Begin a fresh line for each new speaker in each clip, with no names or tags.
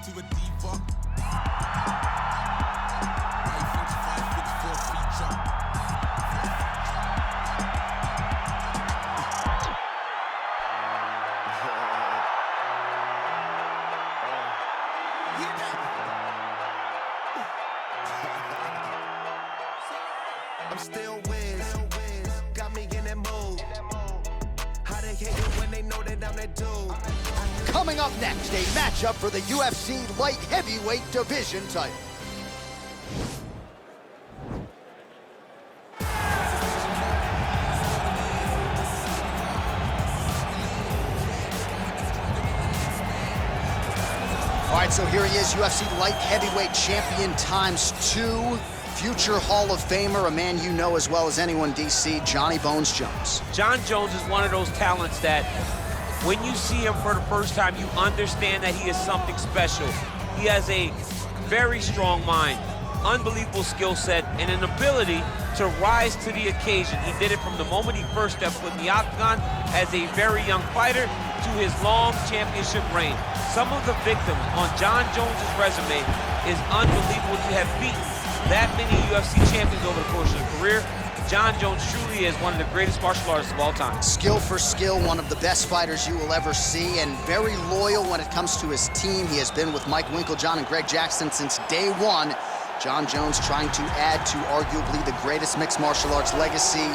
to a diva. I think 5'4" feature.
I'm still Wiz, got me in that mood. How they hate it when they know that I'm that dude.
Coming up next, a matchup for the UFC light heavyweight division title. All right, so here he is, UFC light heavyweight champion ×2. Future Hall of Famer, a man you know as well as anyone, DC, Johnny Bones Jones.
Jon Jones is one of those talents that when you see him for the first time, you understand that he is something special. He has a very strong mind, unbelievable skill set, and an ability to rise to the occasion. He did it from the moment he first stepped foot in the octagon as a very young fighter to his long championship reign. Some of the victims on Jon Jones' resume is unbelievable to have beaten that many UFC champions over the course of his career. Jon Jones truly is one of the greatest martial artists of all time.
Skill for skill, one of the best fighters you will ever see, and very loyal when it comes to his team. He has been with Mike Winkeljohn and Greg Jackson since day one. Jon Jones trying to add to arguably the greatest mixed martial arts legacy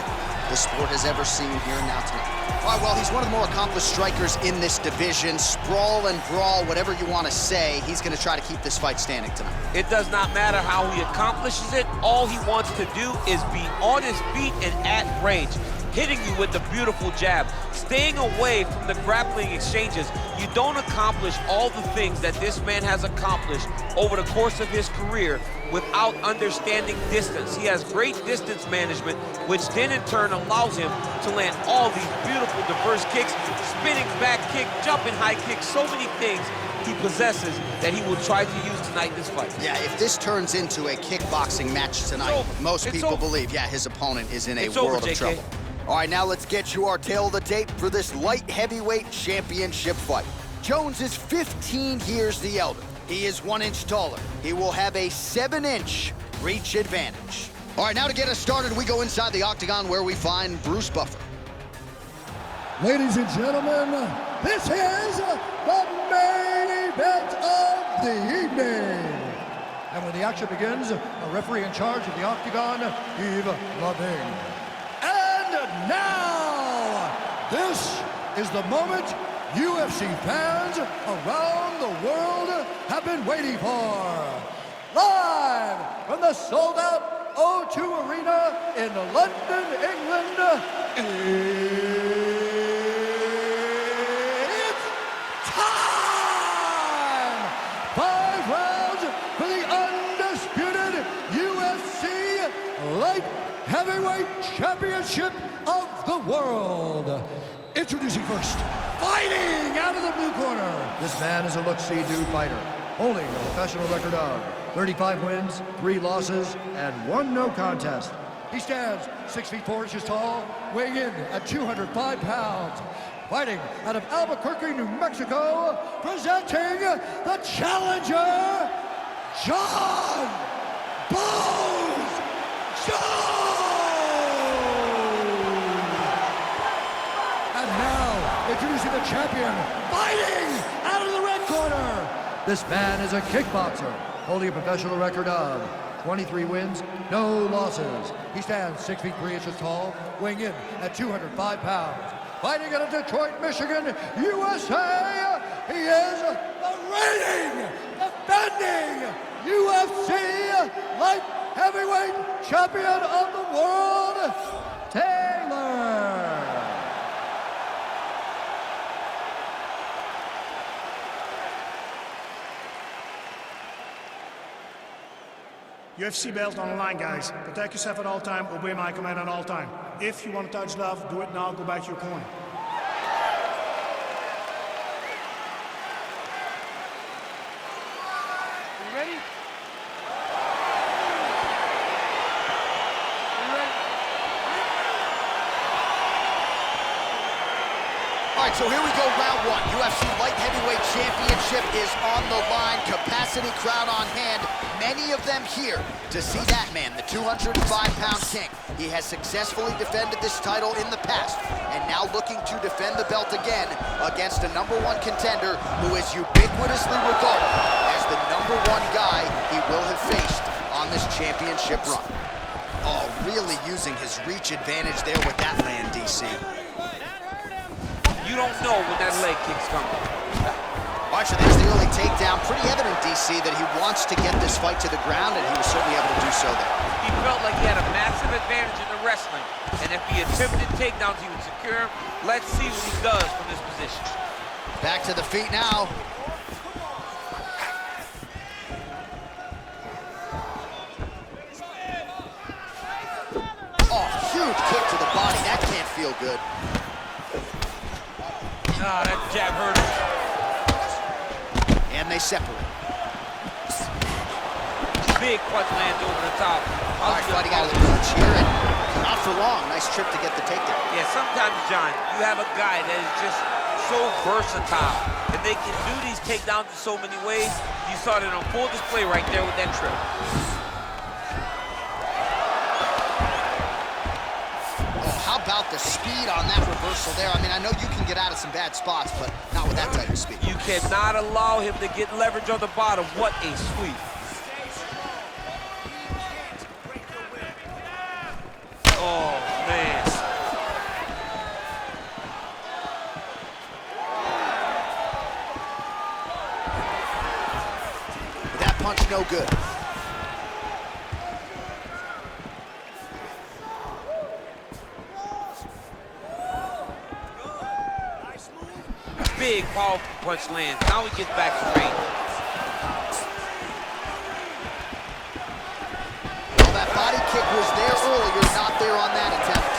the sport has ever seen here and now tonight. All right, well, he's one of the more accomplished strikers in this division. Sprawl and brawl, whatever you want to say, he's going to try to keep this fight standing tonight.
It does not matter how he accomplishes it. All he wants to do is be on his feet and at range, hitting you with the beautiful jab, staying away from the grappling exchanges. You don't accomplish all the things that this man has accomplished over the course of his career without understanding distance. He has great distance management, which then in turn allows him to land all these beautiful diverse kicks, spinning back kick, jumping high kick, so many things he possesses that he will try to use tonight in this fight.
Yeah, if this turns into a kickboxing match tonight, most people believe, yeah, his opponent is in a world of trouble. All right, now let's get you our tale of the tape for this light heavyweight championship fight. Jones is 15 years the elder. He is 1 inch taller. He will have a 7-inch reach advantage. All right, now to get us started, we go inside the octagon where we find Bruce Buffer.
Ladies and gentlemen, this is the main event of the evening. And when the action begins, a referee in charge of the octagon, Yves Lavigne. And now, this is the moment UFC fans around the world have been waiting for. Live from the sold-out O2 Arena in London, England, it's time! 5 rounds for the undisputed UFC Light Heavyweight Championship of the world. Introducing first, fighting out of the blue corner. This man is a look-see dude fighter, holding a professional record of 35 wins, 3 losses, and 1 no contest. He stands 6 feet 4 inches tall, weighing in at 205 pounds. Fighting out of Albuquerque, New Mexico, presenting the challenger, Jon Bones Jones! And now, introducing the champion, fighting out of the red corner. This man is a kickboxer, holding a professional record of 23 wins, no losses. He stands 6 feet 3 inches tall, weighing in at 205 pounds. Fighting out of Detroit, Michigan, USA, he is the reigning, defending UFC Light Heavyweight Champion of the World, Taylor.
UFC belt on the line, guys. Protect yourself at all time, obey my command at all time. If you want to touch love, do it now, go back to your corner.
You ready?
right, so here we go, round one. UFC Light Heavyweight Championship is on the line. Capacity crowd on hand. Many of them here to see that man, the 205-pound king. He has successfully defended this title in the past, and now looking to defend the belt again against a #1 contender who is ubiquitously regarded as the #1 guy he will have faced on this championship run. Oh, really using his reach advantage there with that land, DC.
You don't know when that leg kick's coming.
Watch it, there's the early takedown. Pretty evident, DC, that he wants to get this fight to the ground, and he was certainly able to do so there.
He felt like he had a massive advantage in the wrestling, and if he attempted takedowns, he would secure him. Let's see what he does from this position.
Back to the feet now. Oh, huge kick to the body. That can't feel good.
Ah, that jab hurt him.
And they separate.
Big punch lands over the top.
All right, fighting out of the clinch here, and not for long. Nice trip to get the takedown.
Yeah, sometimes, John, you have a guy that is just so versatile, and they can do these takedowns in so many ways. You saw it on full display right there with that trip.
How about the speed on that reversal there? I mean, I know you can get out of some bad spots, but not with that type of speed.
You cannot allow him to get leverage on the bottom. What a sweep. Oh, man.
That punch no good.
Big, powerful punch lands. Now he gets back to range.
Well, that body kick was there earlier, not there on that attempt.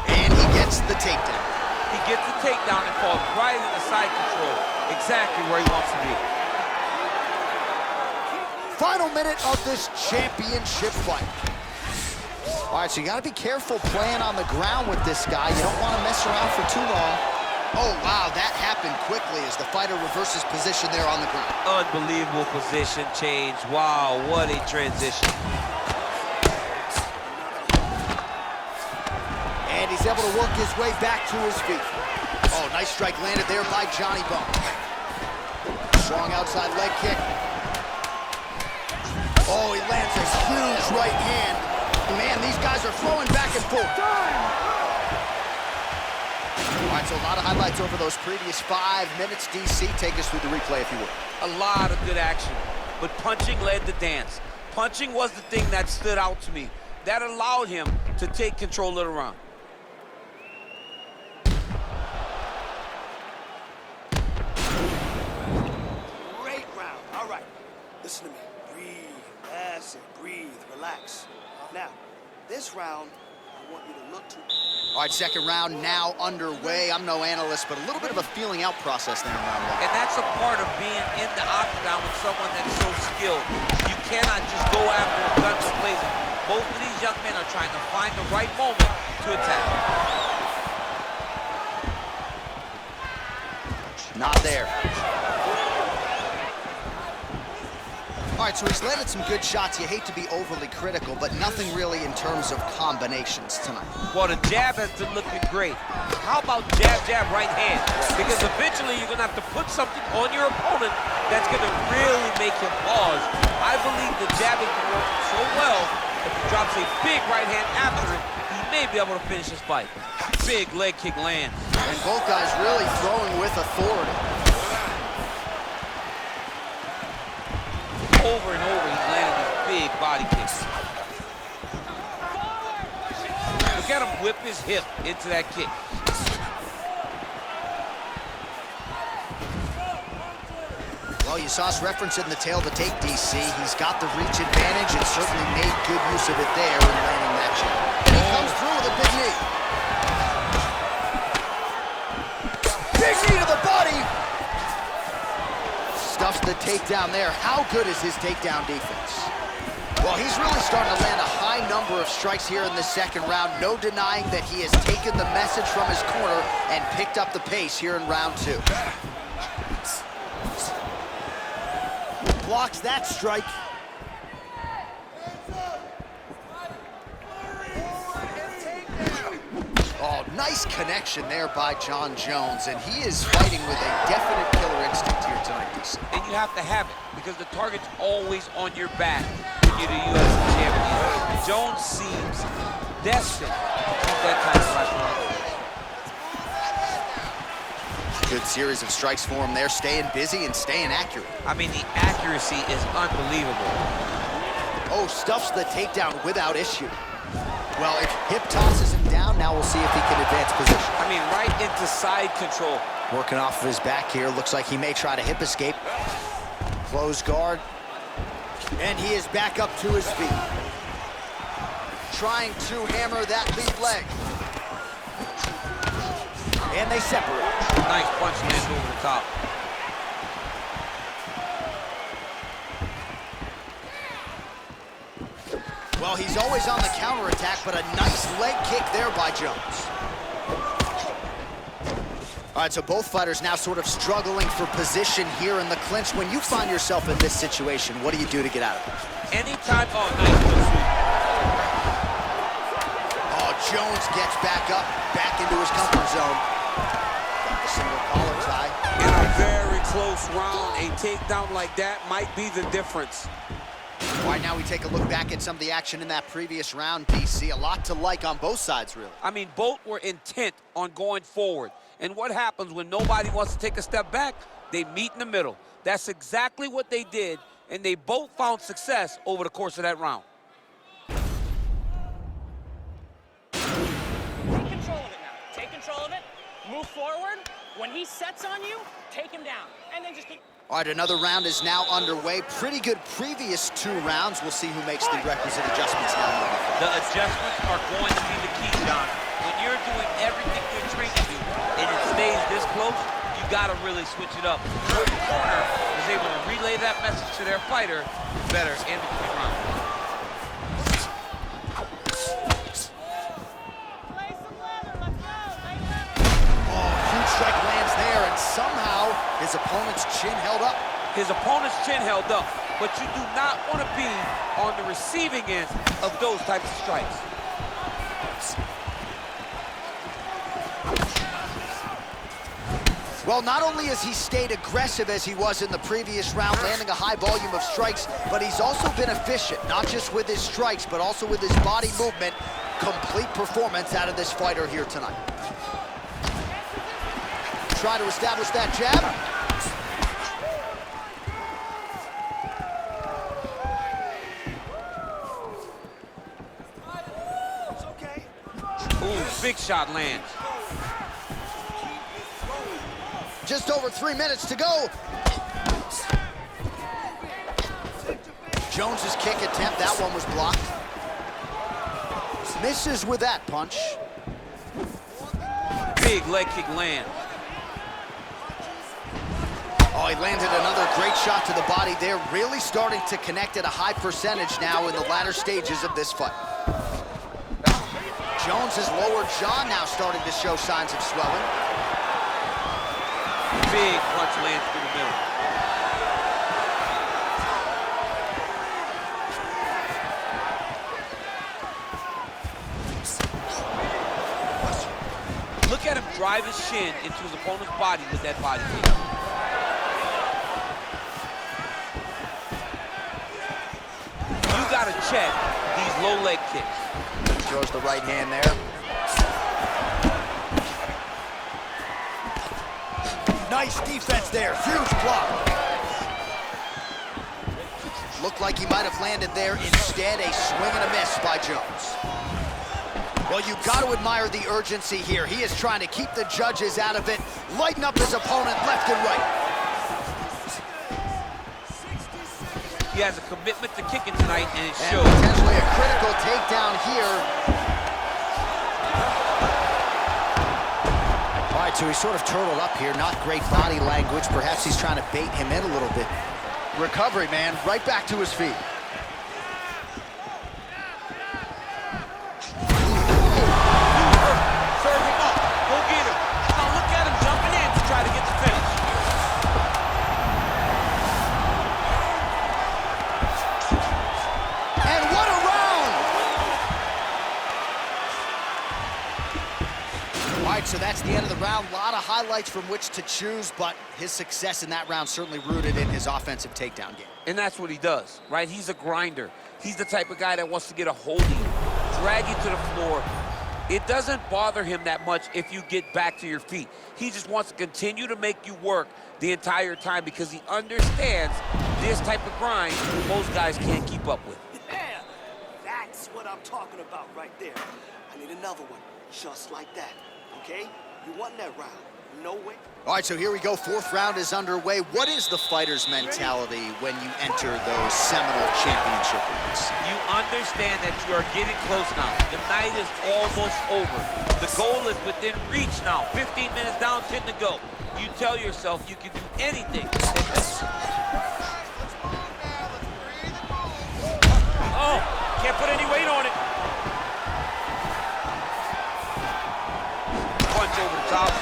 And he gets the takedown.
He gets the takedown and falls right into side control. Exactly where he wants to be.
Final minute of this championship fight. All right, so you got to be careful playing on the ground with this guy. You don't want to mess around for too long. Oh, wow, that happened quickly as the fighter reverses position there on the ground.
Unbelievable position change. Wow, what a transition.
And he's able to work his way back to his feet. Oh, nice strike landed there by Johnny Bone. Strong outside leg kick. Oh, he lands a huge right hand. Man, these guys are throwing back and forth. All right, so a lot of highlights over those previous 5 minutes. DC, take us through the replay, if you would.
A lot of good action, but punching led the dance. Punching was the thing that stood out to me. That allowed him to take control of the round.
Great round. All right, listen to me. Breathe. That's it. Breathe. Relax. Now, this round, I want you to look to...
All right, second round now underway. I'm no analyst, but a little bit of a feeling out process there in round one.
And that's a part of being in the octagon with someone that's so skilled. You cannot just go after him guns blazing. Both of these young men are trying to find the right moment to attack.
Not there. All right, so he's landed some good shots. You hate to be overly critical, but nothing really in terms of combinations tonight.
Well, the jab has been looking great. How about jab, jab, right hand? Because eventually you're going to have to put something on your opponent that's going to really make him pause. I believe the jab has been working so well, if he drops a big right hand after it, he may be able to finish his fight. Big leg kick lands.
And both guys really throwing with authority.
Over and over, he's landing these big body kicks. Look at him whip his hip into that kick.
Well, you saw us referencing the tail to take, DC. He's got the reach advantage and certainly made good use of it there in landing that jab. And he comes through with a big knee. Big knee to the body. Stuffs the takedown there. How good is his takedown defense? Well, he's really starting to land a high high number of strikes here in the second round. No denying that he has taken the message from his corner and picked up the pace here in round 2. Blocks that strike. Oh, nice connection there by Jon Jones, and he is fighting with a definite killer instinct here tonight, DC.
And you have to have it, because the target's always on your back when you're the UFC champion. Jones seems destined to keep that title right.
Good series of strikes for him there, staying busy and staying accurate.
I mean, the accuracy is unbelievable.
Oh, stuffs the takedown without issue. Well, if hip tosses him down, now we'll see if he can advance position.
I mean, right into side control.
Working off of his back here. Looks like he may try to hip escape. Close guard. And he is back up to his feet. Trying to hammer that lead leg. And they separate.
Nice punch lands over the top.
Well, he's always on the counterattack, but a nice leg kick there by Jones. All right, so both fighters now sort of struggling for position here in the clinch. When you find yourself in this situation, what do you do to get out of it?
Anytime, oh, nice foot sweep.
Oh, Jones gets back up, back into his comfort zone. Got the single collar tie.
In a very close round, a takedown like that might be the difference.
All right, now we take a look back at some of the action in that previous round, DC. A lot to like on both sides, really.
I mean, both were intent on going forward. And what happens when nobody wants to take a step back? They meet in the middle. That's exactly what they did, and they both found success over the course of that round.
Take control of it now. Take control of it. Move forward. When he sets on you, take him down. And then just keep...
All right, another round is now underway. Pretty good previous 2 rounds. We'll see who makes the requisite adjustments now.
The adjustments are going to be the key, John. When you're doing everything you're trained to do and it stays this close, you got to really switch it up. The corner is able to relay that message to their fighter better in between rounds.
Strike lands there, and somehow his opponent's chin held up.
His opponent's chin held up, but you do not want to be on the receiving end of those types of strikes.
Well, not only has he stayed aggressive as he was in the previous round, landing a high volume of strikes, but he's also been efficient, not just with his strikes, but also with his body movement. Complete performance out of this fighter here tonight. Try to establish that jab.
Ooh, big shot lands.
Just over 3 minutes to go. Jones's kick attempt, that one was blocked. Misses with that punch.
Big leg kick lands.
Oh, he landed another great shot to the body there, really starting to connect at a high percentage now in the latter stages of this fight. Jones's lower jaw now starting to show signs of swelling.
Big punch lands through the middle. Look at him drive his shin into his opponent's body with that body kick. You gotta check these low leg kicks.
Throws the right hand there. Nice defense there, huge block. Looked like he might have landed there. Instead, a swing and a miss by Jones. Well, you've got to admire the urgency here. He is trying to keep the judges out of it, lighten up his opponent left and right.
He has a commitment to kicking tonight, and it shows.
And potentially a critical takedown here. All right, so he's sort of turtled up here. Not great body language. Perhaps he's trying to bait him in a little bit. Recovery, man. Right back to his feet. That's the end of the round. A lot of highlights from which to choose, but his success in that round certainly rooted in his offensive takedown game.
And that's what he does, right? He's a grinder. He's the type of guy that wants to get a hold of you, drag you to the floor. It doesn't bother him that much if you get back to your feet. He just wants to continue to make you work the entire time because he understands this type of grind most guys can't keep up with.
Yeah, that's what I'm talking about right there. I need another one, just like that, okay? You won that round, no way.
All right, so here we go. Fourth round is underway. What is the fighter's mentality when you enter those seminal championship rounds?
You understand that you are getting close now. The night is almost over. The goal is within reach now. 15 minutes down, 10 to go. You tell yourself you can do anything to hit this. Oh, can't put any weight on it. Punch over the top.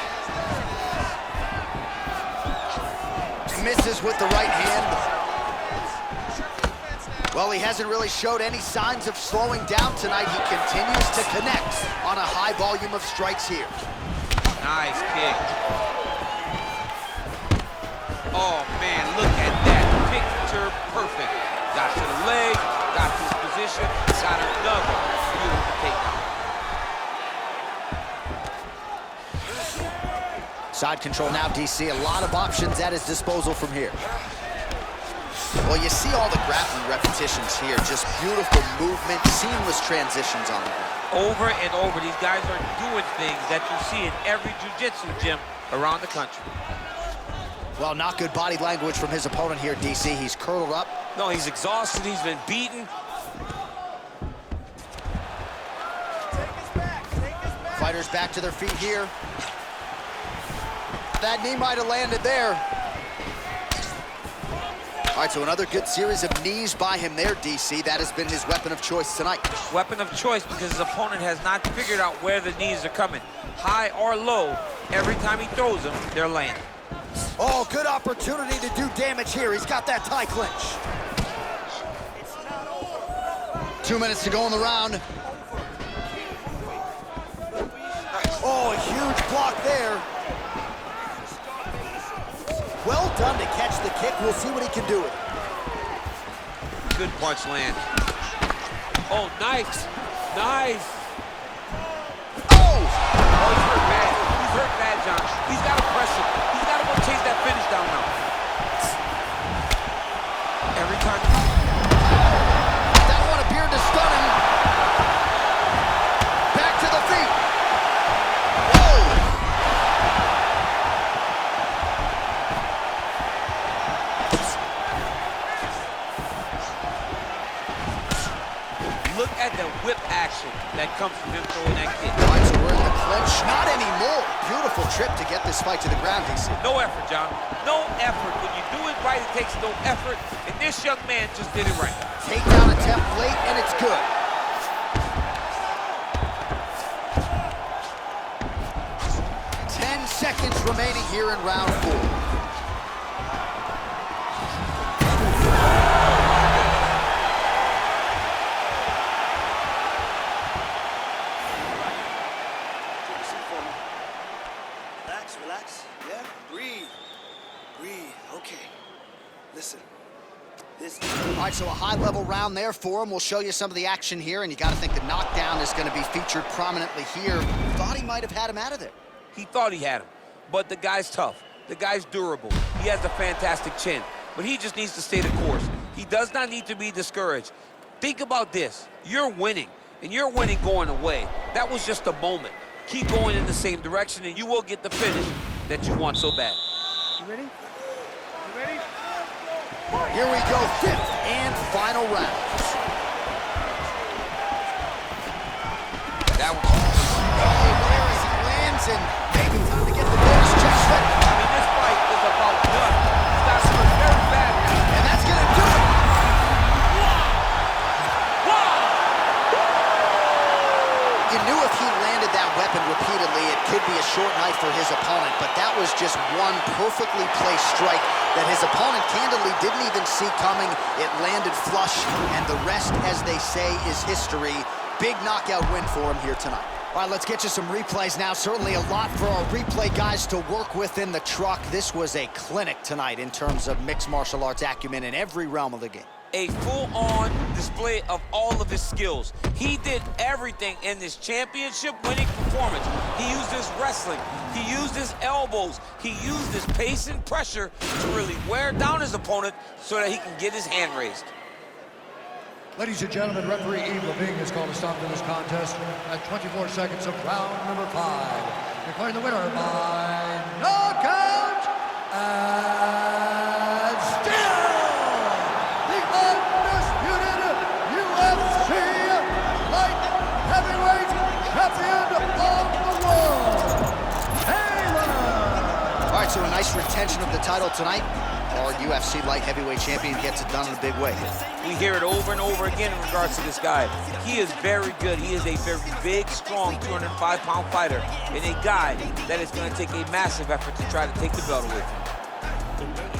Misses with the right hand. Well, he hasn't really showed any signs of slowing down tonight. He continues to connect on a high volume of strikes here.
Nice kick. Oh, man, look at that. Picture perfect. Got to the leg, got to his position, got another beautiful takedown.
Side control now, DC. A lot of options at his disposal from here. Well, you see all the grappling repetitions here. Just beautiful movement, seamless transitions on the ground.
Over and over, these guys are doing things that you see in every jiu-jitsu gym around the country.
Well, not good body language from his opponent here, DC. He's curled up.
No, he's exhausted. He's been beaten.
Fighters back to their feet here. That knee might have landed there. All right, so another good series of knees by him there, DC. That has been his weapon of choice tonight.
Weapon of choice because his opponent has not figured out where the knees are coming. High or low, every time he throws them, they're landing.
Oh, good opportunity to do damage here. He's got that tie clinch. 2 minutes to go in the round. Oh, a huge block there. Well done to catch the kick. We'll see what he can do with it.
Good punch land. Oh, nice. Nice.
Oh!
Oh, he's hurt bad. He's hurt bad, John. He's got to press him. He's got to go chase that finish down now. Every time.
That one appeared to stun him. Back to the feet. Whoa!
Look at the whip action that comes from him throwing that kick.
All right, so we're in the clinch. Not anymore. Beautiful trip to get this fight to the ground, DC.
No effort, John. No effort. When you do it right, it takes no effort. And this young man just did it right.
Takedown attempt late, and it's good. Seconds remaining here in round 4.
Relax, relax. Yeah, breathe. Breathe. Okay. Listen. This.
All right, so a high-level round there for him. We'll show you some of the action here, and you got to think the knockdown is going to be featured prominently here. Thought he might have had him out of there.
He thought he had him, but the guy's tough. The guy's durable. He has a fantastic chin, but he just needs to stay the course. He does not need to be discouraged. Think about this. You're winning, and you're winning going away. That was just a moment. Keep going in the same direction, and you will get the finish that you want so bad.
You ready? You ready?
Here we go, 5th and final round.
That one.
There as he lands, and maybe time to get the bonus chest fit.
I mean, this fight is about done. He's got to hurt very bad now.
And that's going to do it. You knew if he landed that weapon repeatedly, it could be a short night for his opponent, but that was just one perfectly placed strike that his opponent candidly didn't even see coming. It landed flush, and the rest, as they say, is history. Big knockout win for him here tonight. All right, let's get you some replays now. Certainly a lot for our replay guys to work with in the truck. This was a clinic tonight in terms of mixed martial arts acumen in every realm of the game.
A full-on display of all of his skills. He did everything in this championship-winning performance. He used his wrestling. He used his elbows. He used his pace and pressure to really wear down his opponent so that he can get his hand raised.
Ladies and gentlemen, referee Yves Levine has called a stop to this contest at 24 seconds of round number 5. Declaring the winner by knockout and still the undisputed UFC light heavyweight champion of the world, Taylor.
All right, so a nice retention of the title tonight. Our UFC light heavyweight champion gets it done in a big way.
We hear it over and over again in regards to this guy. He is very good. He is a very big, strong 205-pound fighter and a guy that is going to take a massive effort to try to take the belt away from him.